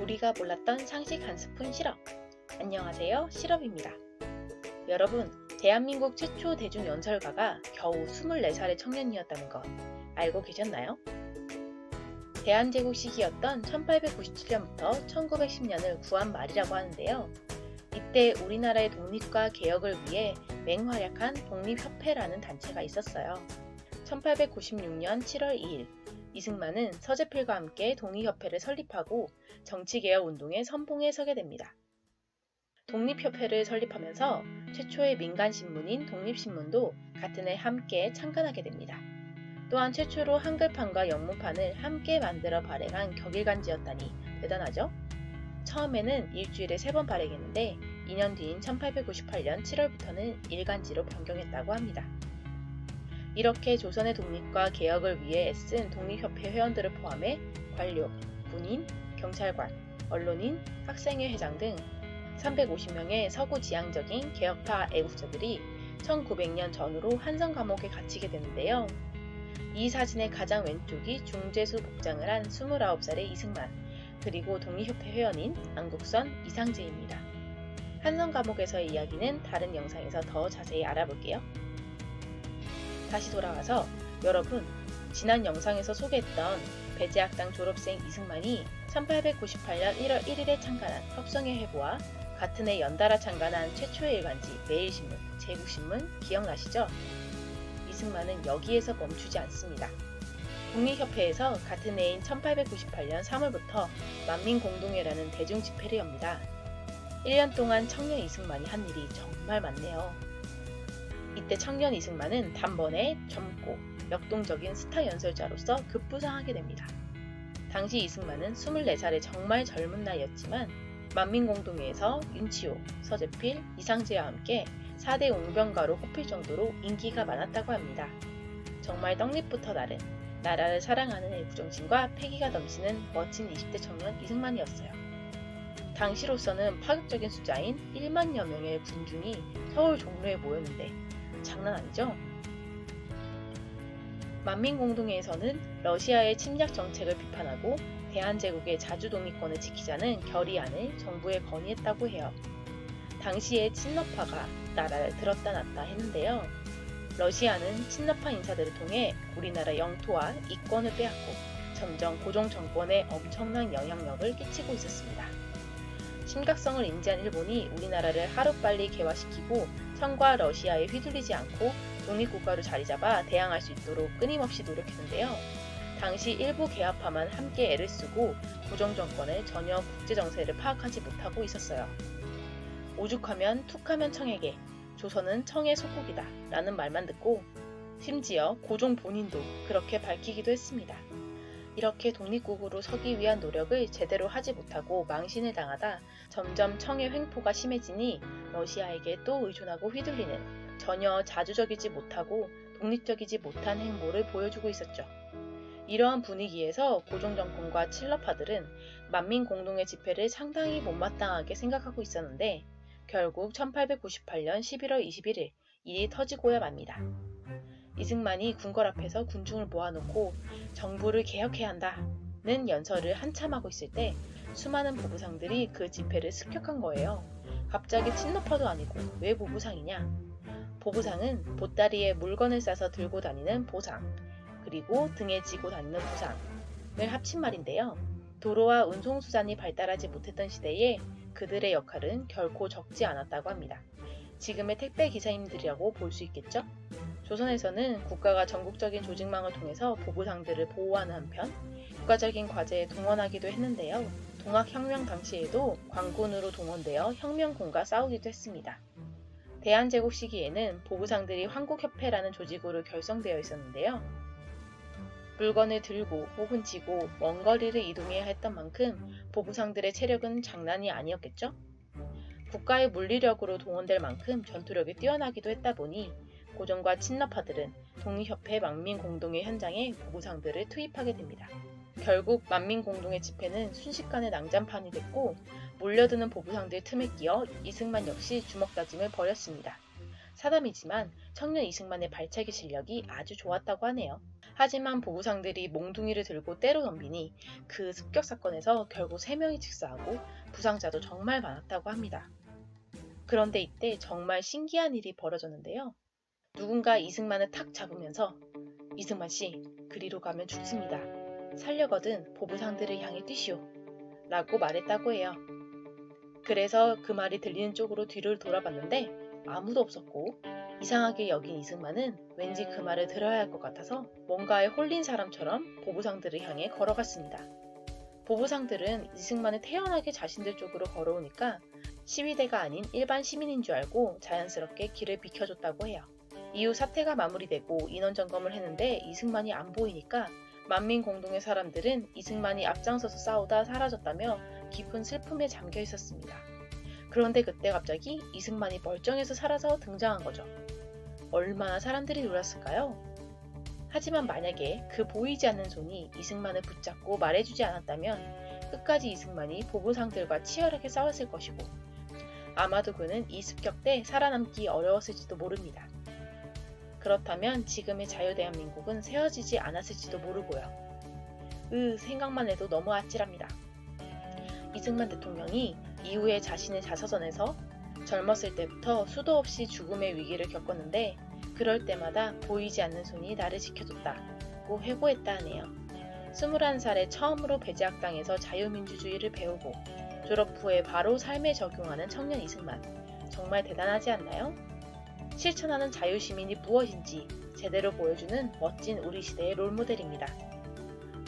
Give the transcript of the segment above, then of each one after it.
우리가 몰랐던 상식 한 스푼 시럽. 안녕하세요, 시럽입니다. 여러분, 대한민국 최초 대중연설가가 겨우 24살의 청년이었다는 거 알고 계셨나요? 대한제국 시기였던 1897년부터 1910년을 구한 말이라고 하는데요. 이때 우리나라의 독립과 개혁을 위해 맹활약한 독립협회라는 단체가 있었어요. 1896년 7월 2일, 이승만은 서재필과 함께 독립협회를 설립하고 정치개혁 운동의 선봉에 서게 됩니다. 독립협회를 설립하면서 최초의 민간신문인 독립신문도 같은 해 함께 창간하게 됩니다. 또한 최초로 한글판과 영문판을 함께 만들어 발행한 격일간지였다니 대단하죠? 처음에는 일주일에 3번 발행했는데 2년 뒤인 1898년 7월부터는 일간지로 변경했다고 합니다. 이렇게 조선의 독립과 개혁을 위해 애쓴 독립협회 회원들을 포함해 관료, 군인, 경찰관, 언론인, 학생회 회장 등 350명의 서구지향적인 개혁파 애국자들이 1900년 전후로 한성 감옥에 갇히게 되는데요. 이 사진의 가장 왼쪽이 중죄수 복장을 한 29살의 이승만, 그리고 독립협회 회원인 안국선, 이상재입니다. 한성 감옥에서의 이야기는 다른 영상에서 더 자세히 알아볼게요. 다시 돌아와서 여러분, 지난 영상에서 소개했던 배제학당 졸업생 이승만이 1898년 1월 1일에 창간한 협성의 회고와 같은 해 연달아 창간한 최초의 일간지 매일신문, 제국신문 기억나시죠? 이승만은 여기에서 멈추지 않습니다. 독립협회에서 같은 해인 1898년 3월부터 만민공동회라는 대중집회를 엽니다. 1년 동안 청년 이승만이 한 일이 정말 많네요. 이때 청년 이승만은 단번에 젊고 역동적인 스타 연설자로서 급부상하게 됩니다. 당시 이승만은 24살의 정말 젊은 나이였지만 만민공동회에서 윤치호, 서재필, 이상재와 함께 4대 웅변가로 꼽힐 정도로 인기가 많았다고 합니다. 정말 떡잎부터 나른 나라를 사랑하는 애국정신과 패기가 넘치는 멋진 20대 청년 이승만이었어요. 당시로서는 파격적인 숫자인 1만여 명의 군중이 서울 종로에 모였는데 장난 아니죠? 만민공동회에서는 러시아의 침략 정책을 비판하고 대한제국의 자주독립권을 지키자는 결의안을 정부에 건의했다고 해요. 당시에 친러파가 나라를 들었다 놨다 했는데요. 러시아는 친러파 인사들을 통해 우리나라 영토와 이권을 빼앗고 점점 고종 정권에 엄청난 영향력을 끼치고 있었습니다. 심각성을 인지한 일본이 우리나라를 하루빨리 개화시키고 청과 러시아에 휘둘리지 않고 독립국가로 자리잡아 대항할 수 있도록 끊임없이 노력했는데요. 당시 일부 개화파만 함께 애를 쓰고 고종 정권의 전혀 국제정세를 파악하지 못하고 있었어요. 오죽하면 툭하면 청에게 조선은 청의 속국이다 라는 말만 듣고 심지어 고종 본인도 그렇게 밝히기도 했습니다. 이렇게 독립국으로 서기 위한 노력을 제대로 하지 못하고 망신을 당하다 점점 청의 횡포가 심해지니 러시아에게 또 의존하고 휘둘리는 전혀 자주적이지 못하고 독립적이지 못한 행보를 보여주고 있었죠. 이러한 분위기에서 고종 정권과 친러파들은 만민공동회 집회를 상당히 못마땅하게 생각하고 있었는데 결국 1898년 11월 21일 일이 터지고야 맙니다. 이승만이 궁궐 앞에서 군중을 모아놓고 정부를 개혁해야 한다는 연설을 한참 하고 있을 때 수많은 보부상들이 그 집회를 습격한 거예요. 갑자기 친러파도 아니고 왜 보부상이냐? 보부상은 보따리에 물건을 싸서 들고 다니는 보상, 그리고 등에 지고 다니는 부상을 합친 말인데요. 도로와 운송수단이 발달하지 못했던 시대에 그들의 역할은 결코 적지 않았다고 합니다. 지금의 택배 기사님들이라고 볼 수 있겠죠? 조선에서는 국가가 전국적인 조직망을 통해서 보부상들을 보호하는 한편 국가적인 과제에 동원하기도 했는데요. 동학혁명 당시에도 관군으로 동원되어 혁명군과 싸우기도 했습니다. 대한제국 시기에는 보부상들이 황국협회라는 조직으로 결성되어 있었는데요. 물건을 들고 혹은 지고 먼 거리를 이동해야 했던 만큼 보부상들의 체력은 장난이 아니었겠죠? 국가의 물리력으로 동원될 만큼 전투력이 뛰어나기도 했다 보니 고종과 친러파들은 독립협회 만민공동회 현장에 보부상들을 투입하게 됩니다. 결국 만민공동회 집회는 순식간에 난장판이 됐고 몰려드는 보부상들 틈에 끼어 이승만 역시 주먹다짐을 벌였습니다. 사담이지만 청년 이승만의 발차기 실력이 아주 좋았다고 하네요. 하지만 보부상들이 몽둥이를 들고 때로 덤비니 그 습격 사건에서 결국 3명이 즉사하고 부상자도 정말 많았다고 합니다. 그런데 이때 정말 신기한 일이 벌어졌는데요. 누군가 이승만을 탁 잡으면서 이승만 씨, 그리로 가면 죽습니다. 살려거든 보부상들을 향해 뛰시오. 라고 말했다고 해요. 그래서 그 말이 들리는 쪽으로 뒤를 돌아봤는데 아무도 없었고 이상하게 여긴 이승만은 왠지 그 말을 들어야 할 것 같아서 뭔가에 홀린 사람처럼 보부상들을 향해 걸어갔습니다. 보부상들은 이승만을 태연하게 자신들 쪽으로 걸어오니까 시위대가 아닌 일반 시민인 줄 알고 자연스럽게 길을 비켜줬다고 해요. 이후 사태가 마무리되고 인원 점검을 했는데 이승만이 안 보이니까 만민공동의 사람들은 이승만이 앞장서서 싸우다 사라졌다며 깊은 슬픔에 잠겨 있었습니다. 그런데 그때 갑자기 이승만이 멀쩡해서 살아서 등장한 거죠. 얼마나 사람들이 놀랐을까요? 하지만 만약에 그 보이지 않는 손이 이승만을 붙잡고 말해주지 않았다면 끝까지 이승만이 보부상들과 치열하게 싸웠을 것이고 아마도 그는 이 습격 때 살아남기 어려웠을지도 모릅니다. 그렇다면 지금의 자유대한민국은 세워지지 않았을지도 모르고요. 생각만 해도 너무 아찔합니다. 이승만 대통령이 이후에 자신의 자서전에서 젊었을 때부터 수도 없이 죽음의 위기를 겪었는데 그럴 때마다 보이지 않는 손이 나를 지켜줬다고 회고했다 하네요. 21살에 처음으로 배제학당에서 자유민주주의를 배우고 졸업 후에 바로 삶에 적용하는 청년 이승만. 정말 대단하지 않나요? 실천하는 자유시민이 무엇인지 제대로 보여주는 멋진 우리 시대의 롤모델입니다.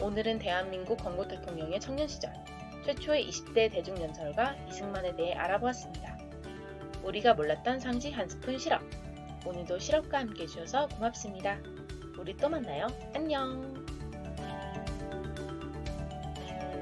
오늘은 대한민국 건국 대통령의 청년 시절 최초의 20대 대중연설가 이승만에 대해 알아보았습니다. 우리가 몰랐던 상식 한 스푼 실업. 오늘도 실업과 함께 해주셔서 고맙습니다. 우리 또 만나요. 안녕.